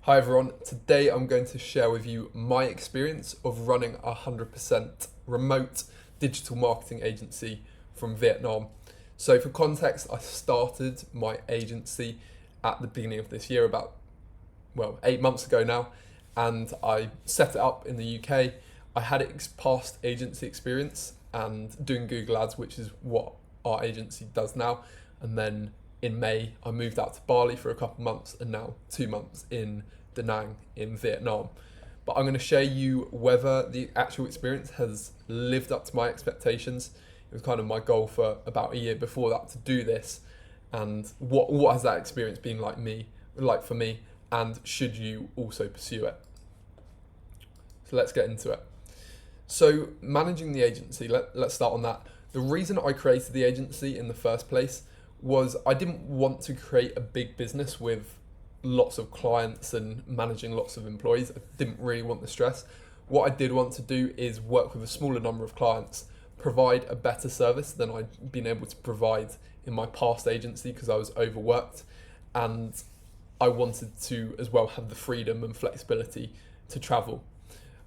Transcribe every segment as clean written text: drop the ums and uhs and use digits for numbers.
Hi everyone, today I'm going to share with you my experience of running a 100% remote digital marketing agency from Vietnam. So for context, I started my agency at the beginning of this year, about 8 months ago now, and I set it up in the UK. I had past agency experience and doing Google Ads, which is what our agency does now. And then in May, I moved out to Bali for a couple of months, and now 2 months in Da Nang in Vietnam. But I'm going to share you whether the actual experience has lived up to my expectations. It was kind of my goal for about a year before that to do this, and what has that experience been like for me, and should you also pursue it? So let's get into it. So managing the agency, let's start on that. The reason I created the agency in the first place was I didn't want to create a big business with lots of clients and managing lots of employees. I didn't really want the stress. What I did want to do is work with a smaller number of clients, provide a better service than I'd been able to provide in my past agency because I was overworked, and I wanted to as well have the freedom and flexibility to travel.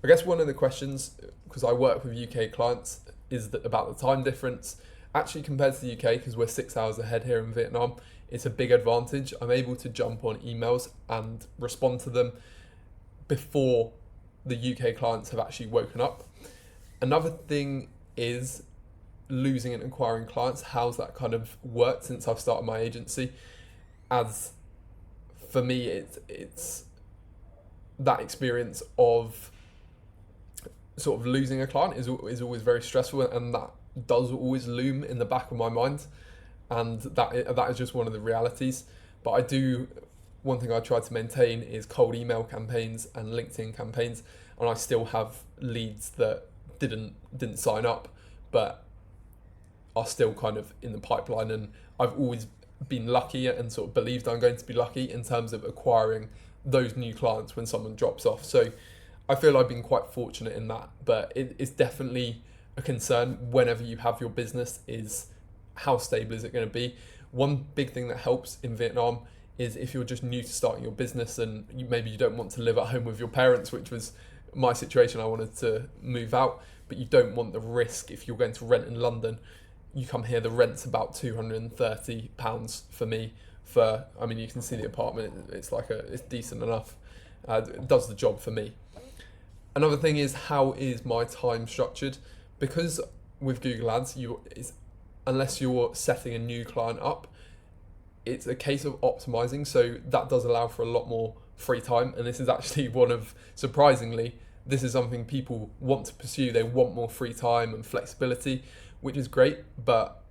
I guess one of the questions, because I work with UK clients, is that about the time difference. Actually, compared to the UK, because we're 6 hours ahead here in Vietnam, it's a big advantage. I'm able to jump on emails and respond to them before the UK clients have actually woken up. Another thing is losing and acquiring clients. How's that kind of worked since I've started my agency? As for me, it's that experience of sort of losing a client is always very stressful, and that does always loom in the back of my mind, and that is just one of the realities. But one thing I try to maintain is cold email campaigns and LinkedIn campaigns, and I still have leads that didn't sign up but are still kind of in the pipeline, and I've always been lucky and sort of believed I'm going to be lucky in terms of acquiring those new clients when someone drops off. So I feel I've been quite fortunate in that, but it's definitely a concern whenever you have your business is how stable is it going to be. One big thing that helps in Vietnam is if you're just new to starting your business and maybe you don't want to live at home with your parents, which was my situation. I wanted to move out, but you don't want the risk. If you're going to rent in London, you come here, the rent's about £230 for me. You can see the apartment, it's decent enough. It does the job for me. Another thing is, how is my time structured? Because with Google Ads, unless you're setting a new client up, it's a case of optimizing. So that does allow for a lot more free time. And this is actually surprisingly, this is something people want to pursue. They want more free time and flexibility, which is great. But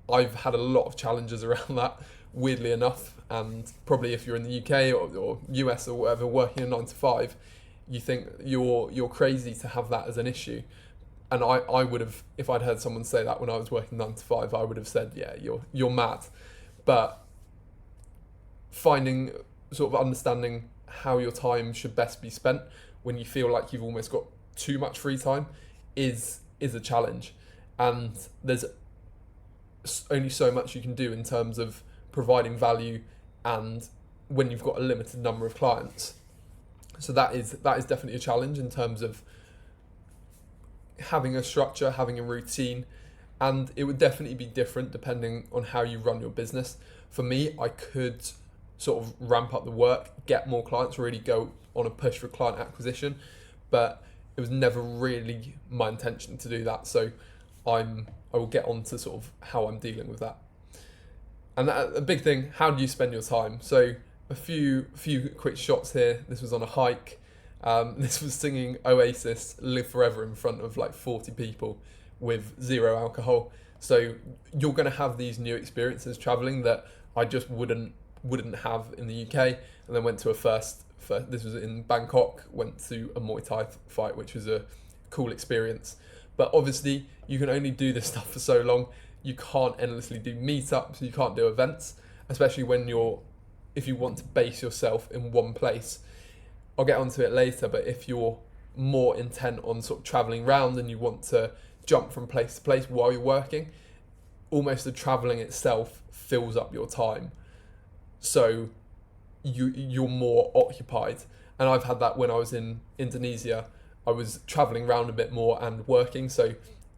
I've had a lot of challenges around that, weirdly enough. And probably if you're in the UK or US or whatever, working a 9 to 5, you think you're crazy to have that as an issue. And I would have, if I'd heard someone say that when I was working 9 to 5, I would have said, yeah, you're mad. But understanding how your time should best be spent when you feel like you've almost got too much free time is a challenge. And there's only so much you can do in terms of providing value, and when you've got a limited number of clients. So that is definitely a challenge in terms of having a structure, having a routine, and it would definitely be different depending on how you run your business. For me, I could sort of ramp up the work, get more clients, really go on a push for client acquisition, but it was never really my intention to do that. So I will get on to sort of how I'm dealing with that. And a big thing, how do you spend your time? So a few quick shots here. This was on a hike. This was singing Oasis, Live Forever, in front of like 40 people with zero alcohol. So you're going to have these new experiences traveling that I just wouldn't have in the UK. And then went to this was in Bangkok, went to a Muay Thai fight, which was a cool experience. But obviously you can only do this stuff for so long. You can't endlessly do meetups, you can't do events, especially if you want to base yourself in one place. I'll get onto it later, but if you're more intent on sort of traveling around and you want to jump from place to place while you're working, almost the traveling itself fills up your time. So you're more occupied. And I've had that when I was in Indonesia. I was traveling around a bit more and working, so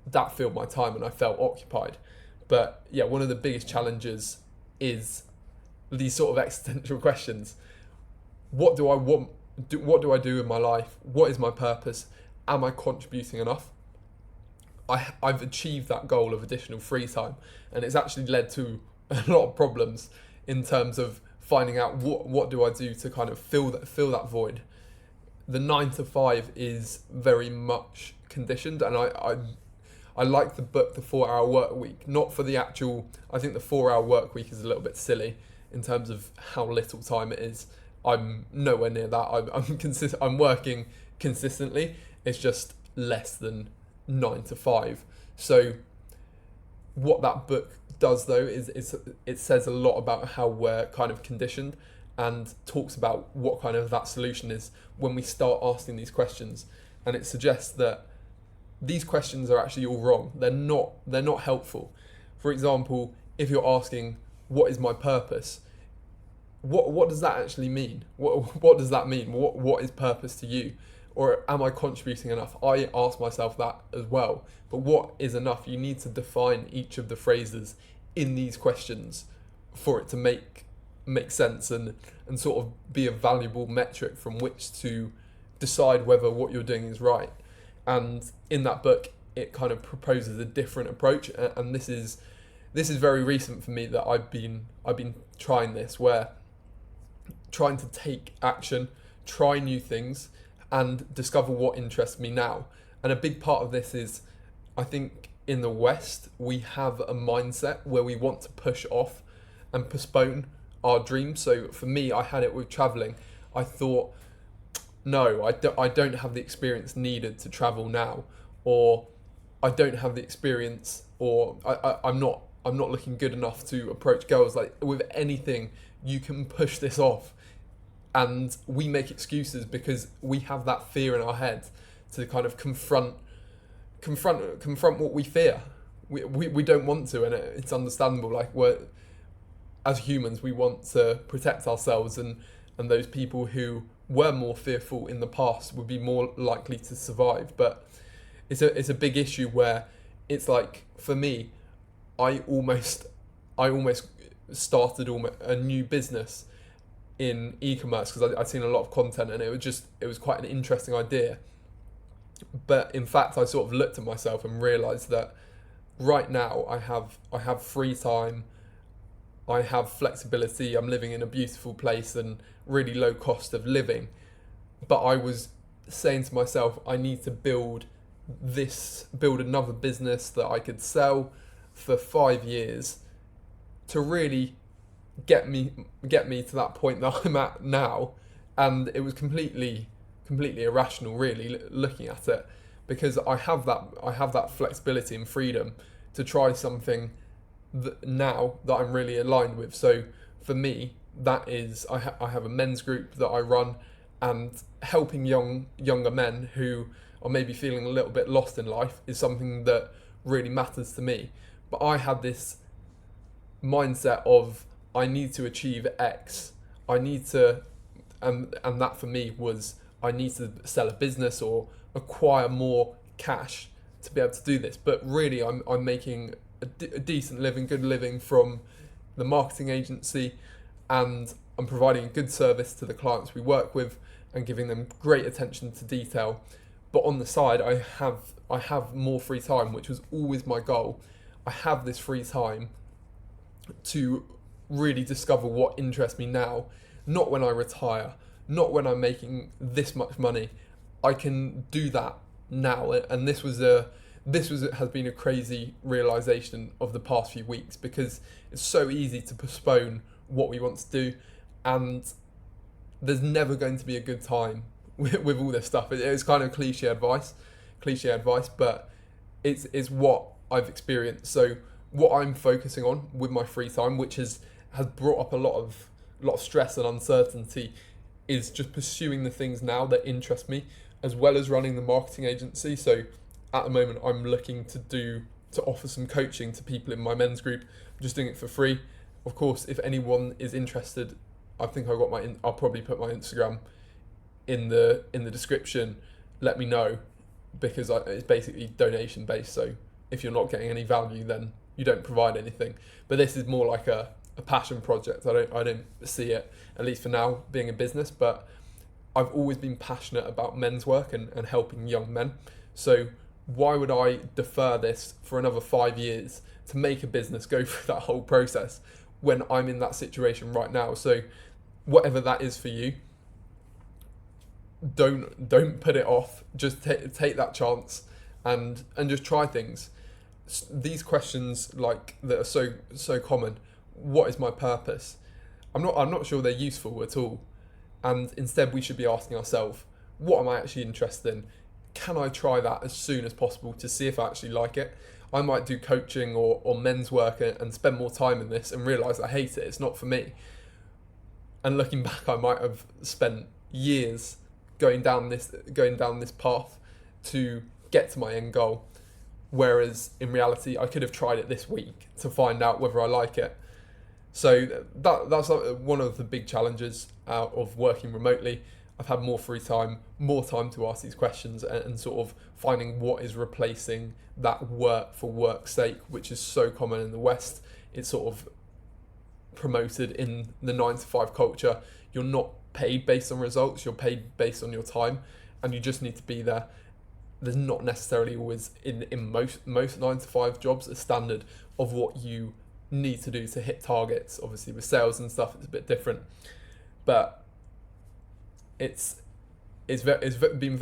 that filled my time and I felt occupied. But yeah, one of the biggest challenges is these sort of existential questions. What do I want? What do I do in my life? What is my purpose? Am I contributing enough? I've achieved that goal of additional free time, and it's actually led to a lot of problems in terms of finding out what do I do to kind of fill that void. The 9 to 5 is very much conditioned, and I like the book The 4 Hour Work Week, not for the actual. I think the 4 Hour Work Week is a little bit silly in terms of how little time it is. I'm nowhere near that. I'm working consistently. It's just less than 9 to 5. So what that book does though is it says a lot about how we're kind of conditioned, and talks about what kind of that solution is when we start asking these questions. And it suggests that these questions are actually all wrong. They're not helpful. For example, if you're asking, what is my purpose? What does that actually mean? What does that mean? What is purpose to you? Or am I contributing enough? I ask myself that as well. But what is enough? You need to define each of the phrases in these questions for it to make sense and sort of be a valuable metric from which to decide whether what you're doing is right. And in that book, it kind of proposes a different approach. And this is very recent for me that I've been trying this, where trying to take action, try new things, and discover what interests me now. And a big part of this is, I think in the West, we have a mindset where we want to push off and postpone our dreams. So for me, I had it with traveling. I thought, no, I don't have the experience needed to travel now, or I don't have the experience, or I'm not looking good enough to approach girls. Like with anything, you can push this off. And we make excuses because we have that fear in our head to kind of confront what we fear. We don't want to, and it's understandable. Like as humans, we want to protect ourselves, and those people who were more fearful in the past would be more likely to survive. But it's a big issue where it's like, for me, I almost started a new business in e-commerce because I'd seen a lot of content, and it was quite an interesting idea. But in fact, I sort of looked at myself and realised that right now I have free time, I have flexibility, I'm living in a beautiful place and really low cost of living. But I was saying to myself, I need to build another business that I could sell for 5 years to really get me to that point that I'm at now. And it was completely irrational, really, looking at it, because I have that flexibility and freedom to try something now that I'm really aligned with. So for me, that is, I have a men's group that I run, and helping younger men who are maybe feeling a little bit lost in life is something that really matters to me. But I had this mindset of, I need to achieve X. I need to, and that for me was, I need to sell a business or acquire more cash to be able to do this. But really, I'm making a decent living, good living from the marketing agency, and I'm providing a good service to the clients we work with and giving them great attention to detail. But on the side, I have more free time, which was always my goal. I have this free time to really discover what interests me now, not when I retire, not when I'm making this much money. I can do that now, and this has been a crazy realization of the past few weeks, because it's so easy to postpone what we want to do, and there's never going to be a good time with all this stuff. It's kind of cliche advice, but it's what I've experienced. So what I'm focusing on with my free time, which has brought up a lot of stress and uncertainty, is just pursuing the things now that interest me, as well as running the marketing agency. So at the moment, I'm looking to offer some coaching to people in my men's group. I'm just doing it for free. Of course, if anyone is interested I think I'll probably put my Instagram in the description. Let me know, because it's basically donation based. So if you're not getting any value, then you don't provide anything. But this is more like a passion project. I don't see it, at least for now, being a business. But I've always been passionate about men's work and helping young men. So why would I defer this for another 5 years to make a business go through that whole process when I'm in that situation right now? So whatever that is for you, don't put it off. Just take that chance and just try things. These questions, like, that are so common. What is my purpose? I'm not sure they're useful at all. And instead, we should be asking ourselves, what am I actually interested in? Can I try that as soon as possible to see if I actually like it? I might do coaching or men's work and spend more time in this and realise I hate it. It's not for me. And looking back, I might have spent years going down this path to get to my end goal. Whereas in reality, I could have tried it this week to find out whether I like it. So that's one of the big challenges of working remotely. I've had more free time, more time to ask these questions, and sort of finding what is replacing that work for work's sake, which is so common in the West. It's sort of promoted in the 9 to 5 culture. You're not paid based on results, you're paid based on your time, and you just need to be there. There's not necessarily always in most 9 to 5 jobs a standard of what you need to do to hit targets. Obviously with sales and stuff it's a bit different, but it's been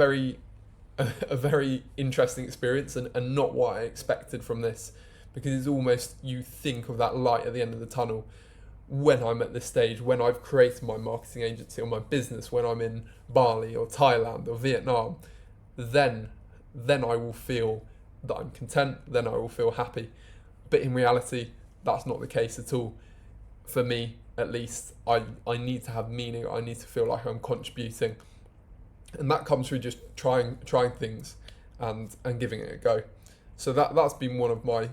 a very interesting experience and not what I expected from this, because it's almost, you think of that light at the end of the tunnel when I'm at this stage, when I've created my marketing agency or my business, when I'm in Bali or Thailand or Vietnam, then I will feel that I'm content, then I will feel happy. But in reality, that's not the case at all. For me, at least, I need to have meaning, I need to feel like I'm contributing. And that comes through just trying things and giving it a go. So that's been one of my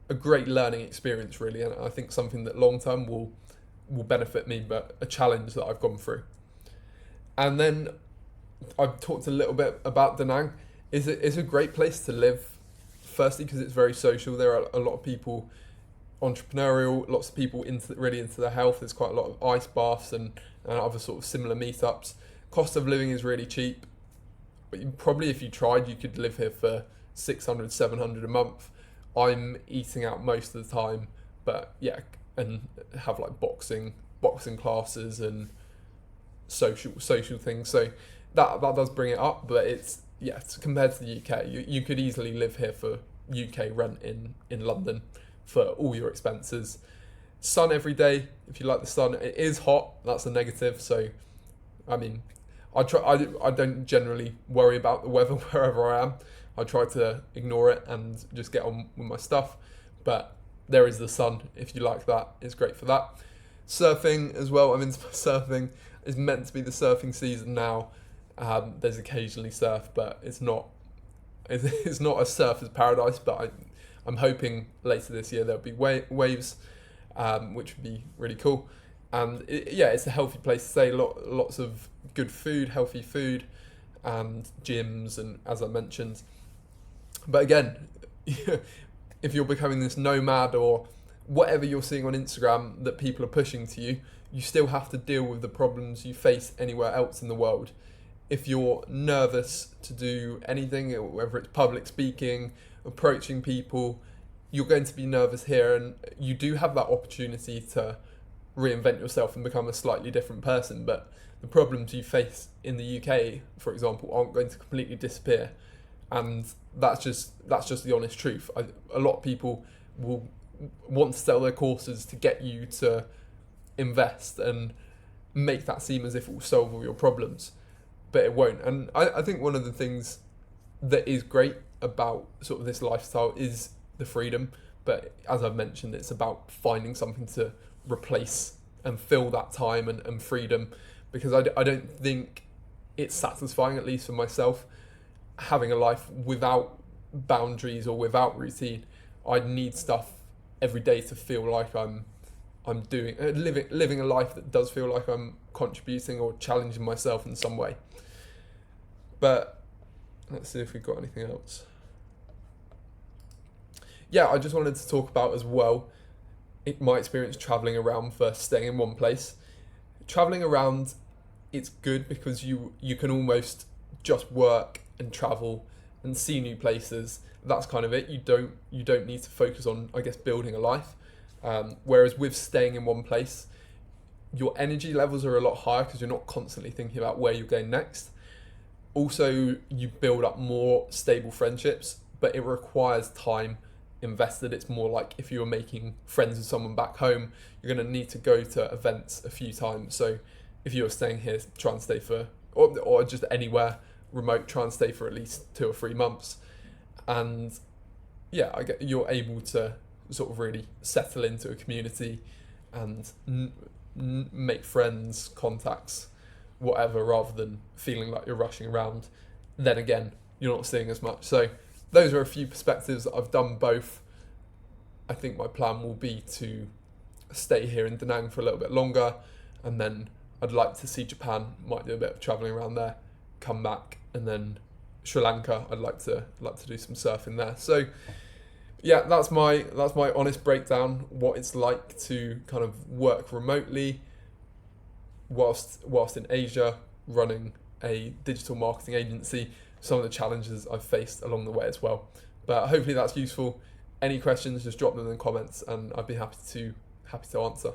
a great learning experience, really, and I think something that long term will benefit me, but a challenge that I've gone through. And then I've talked a little bit about Da Nang. It's a great place to live, firstly because it's very social. There are a lot of people entrepreneurial, lots of people really into their health. There's quite a lot of ice baths and other sort of similar meetups. Cost of living is really cheap. But probably if you tried, you could live here for 600, 700 a month. I'm eating out most of the time, but yeah, and have like boxing classes and social things. So that does bring it up, but it's compared to the UK, you could easily live here for UK rent in London for all your expenses. Sun every day, if you like the sun. It is hot, that's a negative. So I mean, I don't generally worry about the weather wherever I am. I try to ignore it and just get on with my stuff. But there is the sun, if you like that. It's great for that. Surfing as well. I'm into surfing. It's meant to be the surfing season now. There's occasionally surf, but it's not a surfer's paradise. But I'm hoping later this year there'll be waves, which would be really cool. And it's a healthy place to stay. Lots of good food, healthy food, and gyms, and as I mentioned. But again, if you're becoming this nomad or whatever you're seeing on Instagram that people are pushing to you, you still have to deal with the problems you face anywhere else in the world. If you're nervous to do anything, whether it's public speaking, approaching people, you're going to be nervous here, and you do have that opportunity to reinvent yourself and become a slightly different person. But the problems you face in the UK, for example, aren't going to completely disappear. And that's just the honest truth. A lot of people will want to sell their courses to get you to invest and make that seem as if it will solve all your problems, but it won't. And I think one of the things that is great about sort of this lifestyle is the freedom, but as I've mentioned, it's about finding something to replace and fill that time and freedom, because I don't think it's satisfying, at least for myself, having a life without boundaries or without routine. I need stuff every day to feel like I'm I'm doing living a life that does feel like I'm contributing or challenging myself in some way. But let's see if we've got anything else. Yeah, I just wanted to talk about as well my experience traveling around versus staying in one place. Traveling around, it's good because you can almost just work and travel and see new places. That's kind of it. You don't need to focus on, I guess, building a life. Whereas with staying in one place, your energy levels are a lot higher because you're not constantly thinking about where you're going next. Also, you build up more stable friendships, but it requires time invested. It's more like if you were making friends with someone back home, you're going to need to go to events a few times. So if you're staying here, try and stay for, or just anywhere remote, try and stay for at least 2 or 3 months. And yeah, you're able to sort of really settle into a community and make friends, contacts, whatever, rather than feeling like you're rushing around. Then again, you're not seeing as much. So those are a few perspectives. I've done both. I think my plan will be to stay here in Da Nang for a little bit longer, and then I'd like to see Japan, might do a bit of travelling around there, come back, and then Sri Lanka, I'd like to do some surfing there. So yeah, that's my honest breakdown, what it's like to kind of work remotely whilst in Asia, running a digital marketing agency, some of the challenges I've faced along the way as well. But hopefully that's useful. Any questions, just drop them in the comments and I'd be happy to answer.